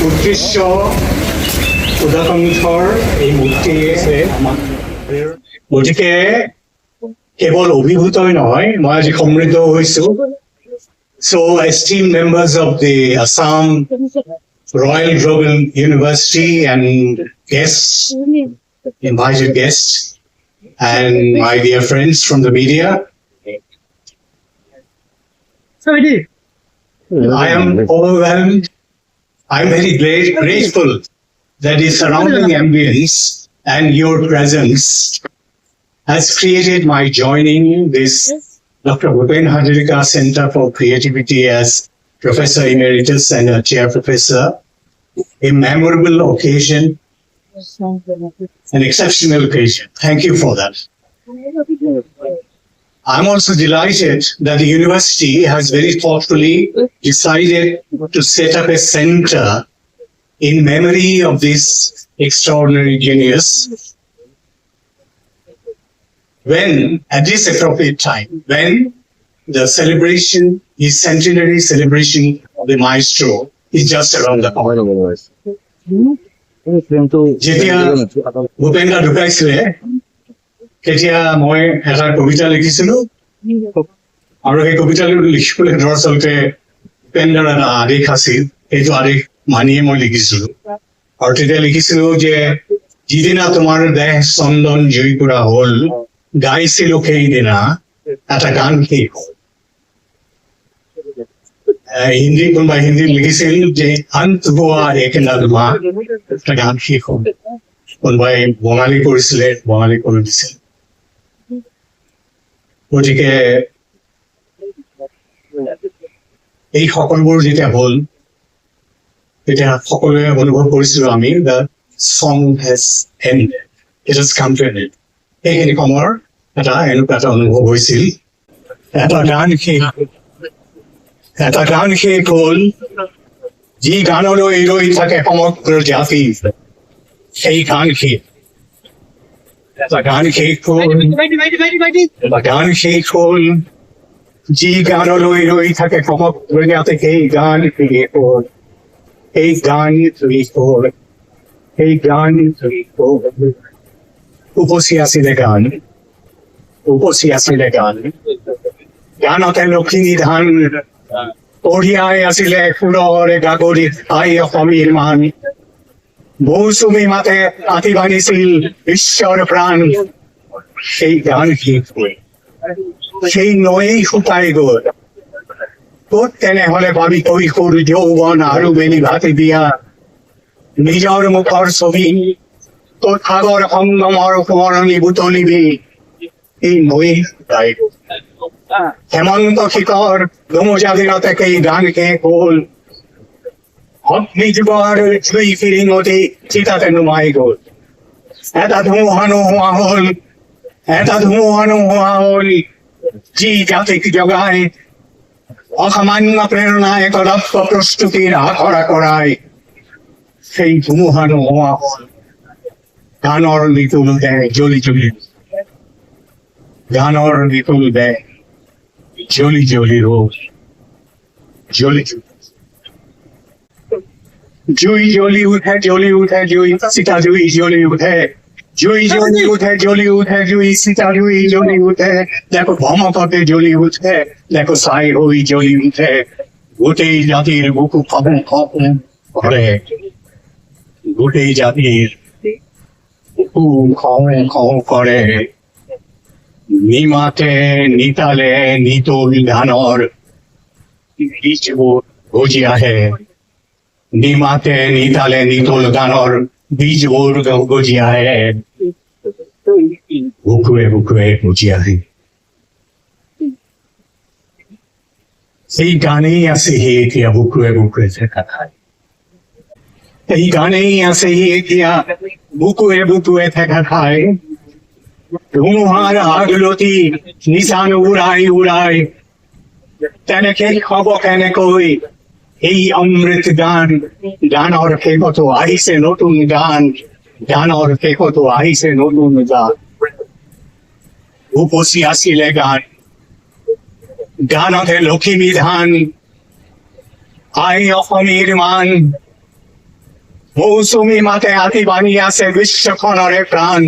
উদ্দেশ্য উদাকণ্ঠৰ এই মূৰ্তি গতিকে কেৱল অভিভূতই নহয়, মই আজি সমৃদ্ধ হৈছো। So esteemed members of the Assam Royal Global University and guests, invited guests, and my dear friends from the media, I am overwhelmed. I'm very grateful that the surrounding ambience and your presence has created my joining this Dr. Bhupen Hazarika Center for Creativity as Professor Emeritus and a Chair Professor, a memorable occasion, an exceptional occasion. Thank you for that. I'm also delighted that the university has very thoughtfully decided to set up a center in memory of this extraordinary genius. When, at this appropriate time, when the celebration, his centenary celebration of the maestro is just around the corner. যেতিয়া ভূপেন দা ঢুকাইছিলে তেতিয়া মই এটা কবিতা লিখিছিলো আৰু সেই কবিতাটো লিখিবলৈ দৰাচলতে ভূপেন দাৰ এটা আদেশ আছিল, সেইটো আদেশ মানিয়ে মই লিখিছিলো। আৰু তেতিয়া লিখিছিলো যে যিদিনা তোমাৰ দেহ চন্দন জুইকুৰা হল, গাইছিলো সেইদিনা এটা গান শেষ হল। কোনোবাই হিন্দীত লিখিছিল যে অন্ত হুৱা এক নগমা, এটা গান শেষ হল। কোনোবাই বঙালী কৰিছিলে, বঙালী কৰি দিছিল। গতিকে এই সকলোবোৰ যেতিয়া হল তেতিয়া সকলোৱে অনুভৱ কৰিছিলো আমি দ্য সং has ended, it has come to N and. সেইখিনি সময়ৰ এনেকুৱা এটা অনুভৱ হৈছিল। এটা গান শেষ হল, যি গানলৈ ৰৈ থাকে সমগ্ৰ জাতি, সেই গান শেষ। এটা গান শেষ হল, যি গানলৈ ৰৈ থাকে সমগ্ৰ জাতি, সেই গান শেষ হল, সেই গান শেষ হল, সেই গান শেষ হল। উপচি আছিলে গান, উপচি আছিলে গান, গানতে লক্ষিণী ধান, কঢ়িয়াই আছিলে সুৰৰে গাগৰিত আই অসমীৰ মান। মৌচুমী মাতে আতি বাঢ়িছিল ঈশ্বৰ প্ৰাণ, সেই গান শেষ হল, সেই নৈয়েই শুকাই গল। ক'ত তেনেহলে পাবি কৈশোৰ যৌৱন আৰু বেলি ভাতি দিয়া নিজৰ মুখৰ ছবি, ক'ত সাগৰ সংগমৰ সোঁৱৰণি বুটলিবি, এই নৈয়েই শুকাই গল। হেমন্ত শিখৰ ধুমুজাগিৰতে এই গান শেষ হল, অগ্নিযুগৰ জুই ফিৰিঙতি চিতাতে নুমাই গল। এটা ধুমুহা নোহোৱা হল, এটা ধুমুহা নোহোৱা হল, যি জাতিক জগাই অসামান্য প্ৰেৰণাই কদৰ্প প্ৰস্তুতিৰ আখৰা কৰাই, সেই ধুমুহা নোহোৱা হল। গানৰ লিটুল দেহ জ্বলি জ্বলি, গানৰ লিটুল দেহ জ্বলি জ্বলি রোজ, জ্বলি জুই জ্বলি উঠে, জ্বলি উঠে জুই, সীতা জুই জ্বলি উঠে, জুই জ্বলি উঠে, জ্বলি উঠে জুই, সীতা জুই জ্বলি উঠে। দেখো ভমকতে জ্বলি উঠে, দেখো ছাই হই জ্বলি উঠে, গোটেই জাতির বুকু খপন খপন করে, গোটেই জাতির বুকু খপন খপন করে। নিমাতে নিতালে নিতল গানৰ বীজবোৰ গজি আহে, নিমাতে নিতালে নিতল গানৰ বীজবোৰ গজি আহে, বুকুৱে বুকুৱে গজি আহে। সেই গানেই আছে সি এতিয়া বুকুৱে বুকুৱে থকা ঠাই, সেই গানেই আছে সি এতিয়া বুকুৱে বুকুৱে থকা ঠাই। ধুমুহাৰ আগলতি নিচান উৰাই উৰাই, তেনেকে হব কেনেকৈ এই অমৃত গান। গানৰ শেষতো আহিছে নতুন গান, গানৰ শেষতো আহিছে নতুন গান। উপচি আছিলে গান, গানতে লখিমী ধান, আই অসমীৰ মান, মৌচুমী মাতে আতি বাণী আছে বিশ্বখনৰে প্ৰাণ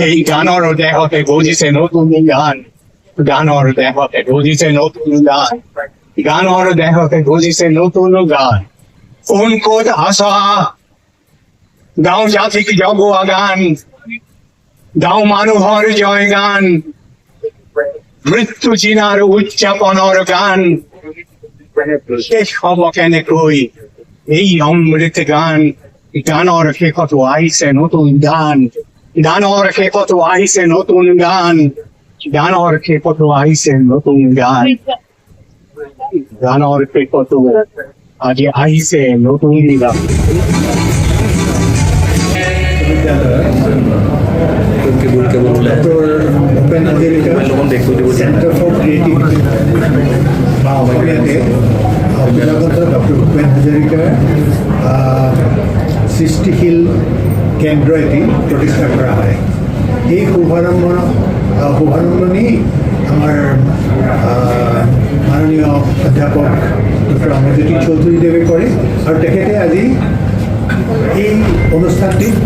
এই গানৰ দেহতে গজিছে নতুন গান গানৰ দেহতে গজিছে নতুন গান গানৰ দেহতে গজিছে নতুন গান কোন ক'ত আছা গাঁও জাতিক জগোৱা গান গাঁও মানুহৰ জয় গান মৃত্যু জিনাৰ উদযাপনৰ গান শেষ হ'ব কেনেকৈ এই অমৃত গান গানৰ শেষত আহিছে নতুন গান গানৰ শেষত আহিছে নতুন গান গানৰ শেষত আহিছে নতুন গান গানৰ শেষত আজি আহিছে নতুন গান Bhupen Hazarika centre for creativity বা অসমীয়াতে জনাগত ডক্টৰ ভূপেন হাজৰিকাৰ সৃষ্টিশীল কেন্দ্ৰ এটি প্ৰতিষ্ঠা কৰা হয় এই শুভাৰম্ভণি আমাৰ মাননীয় অধ্যাপক ডক্টৰ অমৰজ্যোতি চৌধুৰীদেৱে কৰে আৰু তেখেতে আজি এই অনুষ্ঠানটিত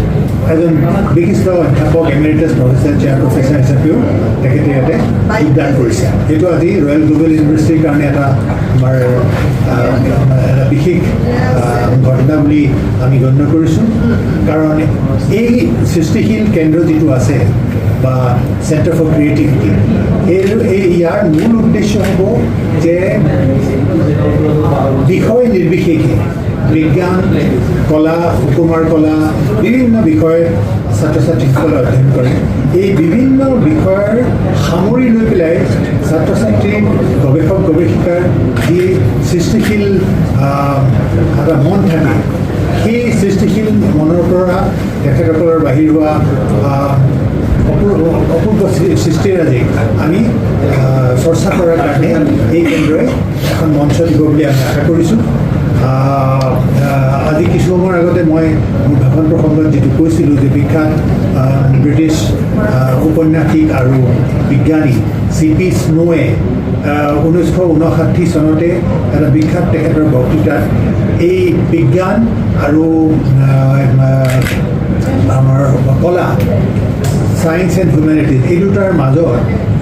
এজন বিশিষ্ট অধ্যাপক এমেৰিটাছ প্ৰফেচাৰ চেয়াৰ প্ৰফেচাৰ হিচাপেও তেখেতে ইয়াতে যোগদান কৰিছে এইটো আজি ৰয়েল গ্লোবেল ইউনিভাৰ্চিটিৰ কাৰণে এটা আমাৰ এটা বিশেষ ঘটনা বুলি আমি গণ্য কৰিছোঁ কাৰণ এই সৃষ্টিশীল কেন্দ্ৰ যিটো আছে বা চেণ্টাৰ ফৰ ক্ৰিয়েটিভিটি ইয়াৰ মূল উদ্দেশ্য হ'ব যে বিষয় নিৰ্বিশেষে বিজ্ঞান কলা সুকুমাৰ কলা বিভিন্ন বিষয় ছাত্ৰ ছাত্ৰীসকলে অধ্যয়ন কৰে এই বিভিন্ন বিষয়ৰ সামৰি লৈ পেলাই ছাত্ৰ ছাত্ৰী গৱেষক গৱেষিকাৰ যি সৃষ্টিশীল এটা মন থাকে সেই সৃষ্টিশীল মনৰ পৰা তেখেতসকলৰ বাহিৰ হোৱা অপূৰ্ব সৃষ্টিৰাজিক আমি চৰ্চা কৰাৰ কাৰণে এই কেন্দ্ৰই এখন মঞ্চ দিব বুলি আমি আশা কৰিছোঁ আজি কিছু সময়ৰ আগতে মই মোৰ ভাষণ প্ৰসংগত যিটো কৈছিলোঁ যে বিখ্যাত ব্ৰিটিছ ঔপন্যাসিক আৰু বিজ্ঞানী চি.পি. স্নোৱে 1959 চনতে এটা বিখ্যাত তেখেতৰ বক্তৃতাত এই বিজ্ঞান আৰু আমাৰ কলা ছায়েন্স এণ্ড হিউমেনিটিজ এই দুটাৰ মাজত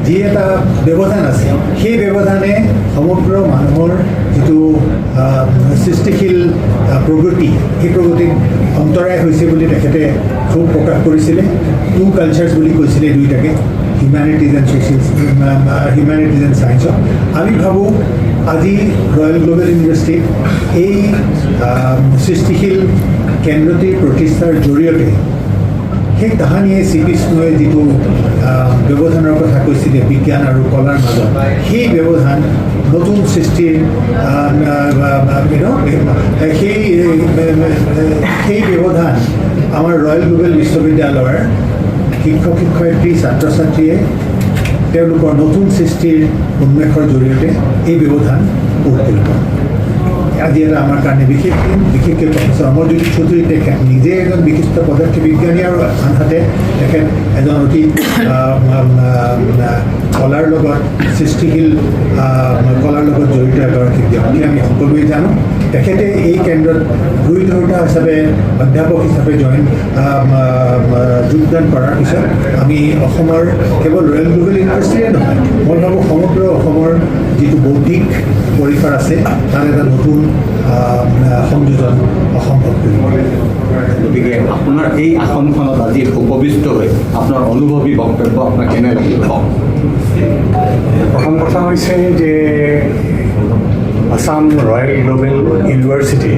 যি এটা ব্যৱধান আছে সেই ব্যৱধানে সমগ্ৰ মানুহৰ যিটো সৃষ্টিশীল প্ৰগতি সেই প্ৰগতিত অন্তৰায় হৈছে বুলি তেখেতে খুব প্ৰকাশ কৰিছিলে টু কালচাৰ্ছ বুলি কৈছিলে দুইটাকে হিউমেনিটিজ এণ্ড হিউমেনিটিজ এণ্ড ছায়েন্সত আমি ভাবোঁ আজি ৰয়েল গ্লোবেল ইউনিভাৰ্চিটিত এই সৃষ্টিশীল কেন্দ্ৰটিৰ প্ৰতিষ্ঠাৰ জৰিয়তে সেই তাহানিয়ে চি.পি. স্নোৱে যিটো ব্যৱধানৰ কথা কৈছিলে বিজ্ঞান আৰু কলাৰ মাজত সেই ব্যৱধান নতুন সৃষ্টিৰ সেই ব্যৱধান আমাৰ ৰয়েল গ্লোবেল বিশ্ববিদ্যালয়ৰ শিক্ষক শিক্ষয়িত্ৰী ছাত্ৰ ছাত্ৰীয়ে তেওঁলোকৰ নতুন সৃষ্টিৰ উন্মেষৰ জৰিয়তে এই ব্যৱধান পূৰ কৰিব আজি এটা আমাৰ কাৰণে বিশেষ দিন বিশেষকৈ প্ৰফেচৰ অমৰজ্যোতি চৌধুৰী তেখেত নিজে এজন বিশিষ্ট পদাৰ্থ বিজ্ঞানী আৰু আনহাতে তেখেত এজন অতি কলাৰ লগত সৃষ্টিশীল কলাৰ লগত জড়িত এগৰাকী ব্যক্তি আমি সকলোৱে জানো তেখেতে এই কেন্দ্ৰত গুৰুধৰোতা হিচাপে অধ্যাপক হিচাপে যোগদান কৰাৰ পিছত আমি অসমৰ কেৱল ৰয়েল গ্লোবেল ইউনিভাৰ্চিটিয়ে নহয় মই ভাবোঁ সমগ্ৰ অসমৰ যিটো বৌদ্ধিক পৰিসৰ আছে তাৰ এটা নতুন সংযোজন অসম্ভৱ কৰিব গতিকে আপোনাৰ এই আসনখনত আজি উপবিষ্ট হৈ আপোনাৰ অনুভৱী বক্তব্য আপোনাক কেনে লাগিব প্ৰথম কথা হৈছে যে আসাম ৰয়েল গ্লোবেল ইউনিভাৰ্চিটি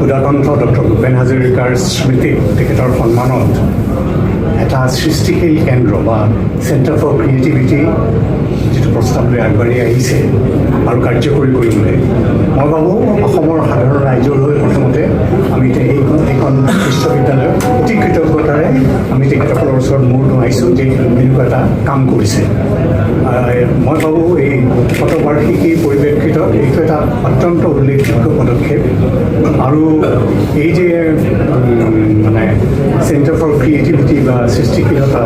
উদাকণ্ঠ ডক্টৰ ভূপেন হাজৰিকাৰ স্মৃতিত তেখেতৰ সন্মানত এটা সৃষ্টিশীল কেন্দ্ৰ বা চেণ্টাৰ ফৰ ক্ৰিয়েটিভিটি যিটো প্ৰস্তাৱ লৈ আগবাঢ়ি আহিছে আৰু কাৰ্যকৰী কৰিবলৈ মই ভাবোঁ অসমৰ সাধাৰণ ৰাইজৰ হৈ প্ৰথমতে আমি এইখন বিশ্ববিদ্যালয়ৰ অতি কৃতজ্ঞতাৰে আমি তেখেতসকলৰ ওচৰত মূৰ নোৱাইছোঁ যে এনেকুৱা এটা কাম কৰিছে মই ভাবোঁ এই শতবাৰ্ষিকীৰ পৰিপ্ৰেক্ষিতত এইটো এটা অত্যন্ত উল্লেখযোগ্য পদক্ষেপ আৰু এই যে মানে চেণ্টাৰ ফৰ ক্ৰিয়েটিভিটি বা সৃষ্টিশীলতা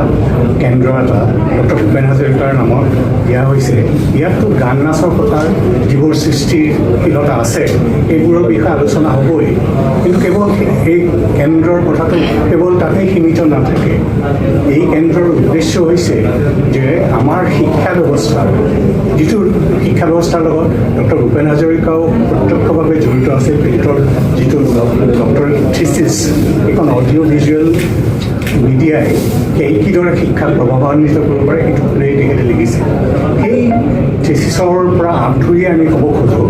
কেন্দ্ৰ এটা ডক্টৰ ভূপেন হাজৰিকাৰ নামত দিয়া হৈছে। ইয়াততো গান নাচৰ কথা যিবোৰ সৃষ্টিশীলতা আছে এইবোৰৰ বিষয়ে আলোচনা হ'বই, কিন্তু কেৱল এই কেন্দ্ৰৰ কথাটো কেৱল তাতেই সীমিত নাথাকে। এই কেন্দ্ৰৰ উদ্দেশ্য হৈছে যে আমাৰ শিক্ষা ব্যৱস্থা, যিটো শিক্ষা ব্যৱস্থাৰ লগত ডক্টৰ ভূপেন হাজৰিকাও প্ৰত্যক্ষভাৱে জড়িত আছে। তেখেতৰ যিটো ডক্টৰেট থিচিছ, এখন অডিঅ' ভিজুৱেল মিডিয়াই কিদৰে শিক্ষাক প্ৰভাৱান্বিত কৰিব পাৰে সেইটো লৈ তেখেতে লিখিছে। সেই থিচিছৰ পৰা আঁত ধৰি আমি ক'ব খোজোঁ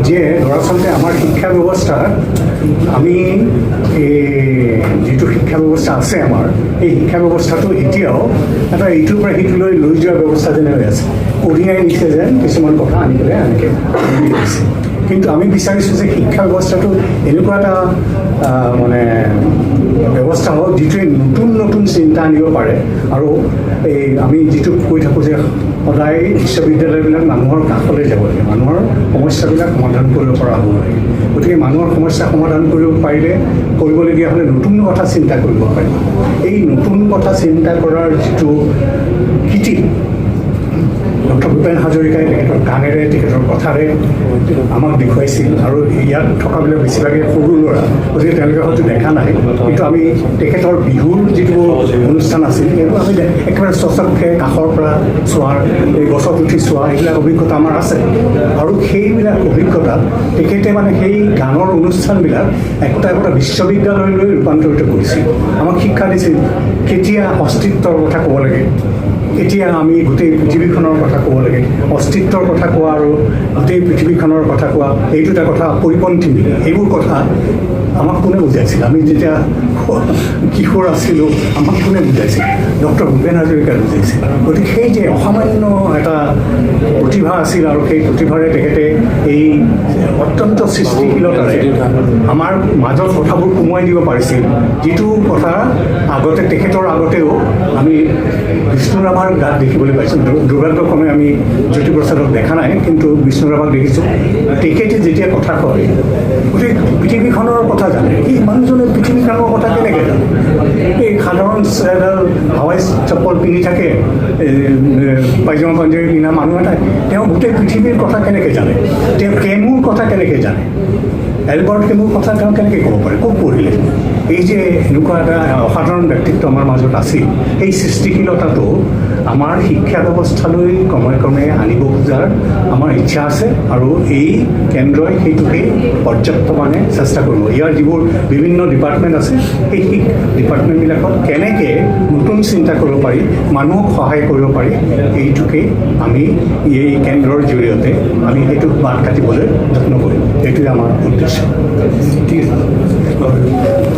যে দৰাচলতে আমাৰ শিক্ষা ব্যৱস্থা, আমি যিটো শিক্ষা ব্যৱস্থা আছে আমাৰ, এই শিক্ষা ব্যৱস্থাটো এতিয়াও এটা ইটোৰ পৰা সিটোলৈ লৈ যোৱা ব্যৱস্থা যেনে হৈ আছে। কঢ়িয়াই নিছে যেন কিছুমান কথা আনি পেলাই এনেকৈ দিছে। কিন্তু আমি বিচাৰিছোঁ যে শিক্ষা ব্যৱস্থাটো এনেকুৱা এটা মানে ব্যৱস্থা হওক যিটোৱে নতুন নতুন চিন্তা আনিব পাৰে। আৰু এই আমি যিটো কৈ থাকোঁ যে সদায় বিশ্ববিদ্যালয়বিলাক মানুহৰ কাষলৈ যাব লাগে, মানুহৰ সমস্যাবিলাক সমাধান কৰিব পৰা হ'ব লাগে। গতিকে মানুহৰ সমস্যা সমাধান কৰিব পাৰিলে, কৰিবলগীয়া হ'লে নতুন কথা চিন্তা কৰিব পাৰি। এই নতুন কথা চিন্তা কৰাৰ যিটো কৃতি ডক্টৰ ভূপেন হাজৰিকাই তেখেতৰ গানেৰে, তেখেতৰ কথাৰে আমাক দেখুৱাইছিল। আৰু ইয়াত থকাবিলাক বেছিভাগে সৰু ল'ৰা, গতিকে তেওঁলোকে হয়তো দেখা নাই, কিন্তু আমি তেখেতৰ বিহুৰ যিটো অনুষ্ঠান আছিল সেইবোৰ আমি একেবাৰে চচককৈ কাষৰ পৰা চোৱাৰ, এই গছত উঠি চোৱা, এইবিলাক অভিজ্ঞতা আমাৰ আছে। আৰু সেইবিলাক অভিজ্ঞতা তেখেতে মানে সেই গানৰ অনুষ্ঠানবিলাক একোটা একোটা বিশ্ববিদ্যালয়লৈ ৰূপান্তৰিত কৰিছিল। আমাক শিক্ষা দিছিল কেতিয়া অস্তিত্বৰ কথা ক'ব লাগে, এতিয়া আমি গোটেই পৃথিৱীখনৰ কথা ক'ব লাগে। অস্তিত্বৰ কথা কোৱা আৰু গোটেই পৃথিৱীখনৰ কথা কোৱা এই দুটা কথা পৰিপন্থী। এইবোৰ কথা আমাক কোনে বুজাইছিল? আমি যেতিয়া কিশোৰ আছিলোঁ আমাক কোনে বুজাইছিল? ডক্টৰ ভূপেন হাজৰিকাই বুজাইছিল। গতিকে সেই যে অসামান্য এটা প্ৰতিভা আছিল আৰু সেই প্ৰতিভাৰে তেখেতে এই অত্যন্ত সৃষ্টিশীলতাৰে আমাৰ মাজত কথাবোৰ সোমোৱাই দিব পাৰিছিল, যিটো কথা আগতে তেখেতৰ আগতেও আমি বিষ্ণুৰাভাৰ গাত দেখিবলৈ পাইছোঁ। দুৰ্ভাগ্যক্ৰমে আমি জ্যোতিপ্ৰসাদক দেখা নাই, কিন্তু বিষ্ণুৰাভাক দেখিছোঁ। তেখেতে যেতিয়া কথা কয় গোটেই পৃথিৱীখনৰ কথা জানে। এই মানুহজনে পৃথিৱীখনৰ কথা কেনেকৈ জানে? এই সাধাৰণ এডাল হাৱাই চপ্পল পিন্ধি থাকে, পাইজামা পাঞ্জাবী পিন্ধা মানুহ এটাই তেওঁ গোটেই পৃথিৱীৰ কথা কেনেকৈ জানে? তেওঁ কেমুৰ কথা কেনেকৈ জানে? এলবাৰ্ট কেমুৰ কথা তেওঁ কেনেকৈ ক'ব পাৰে? ক'ত পঢ়িলে? এই যে এনেকুৱা এটা অসাধাৰণ ব্যক্তিত্ব আমাৰ মাজত আছিল, এই সৃষ্টিশীলতাটো আমাৰ শিক্ষা ব্যৱস্থালৈ ক্ৰমে ক্ৰমে আনিব খোজাৰ আমাৰ ইচ্ছা আছে। আৰু এই কেন্দ্ৰই সেইটোকেই পৰ্যাপ্ত মানে চেষ্টা কৰিব। ইয়াৰ যিবোৰ বিভিন্ন ডিপাৰ্টমেণ্ট আছে, সেই ডিপাৰ্টমেণ্টবিলাকত কেনেকৈ নতুন চিন্তা কৰিব পাৰি, মানুহক সহায় কৰিব পাৰি, এইটোকেই আমি এই কেন্দ্ৰৰ জৰিয়তে আমি সেইটোক বাট কাটিবলৈ যত্ন কৰিম। এইটোৱে আমাৰ উদ্দেশ্য। ঠিক আছে।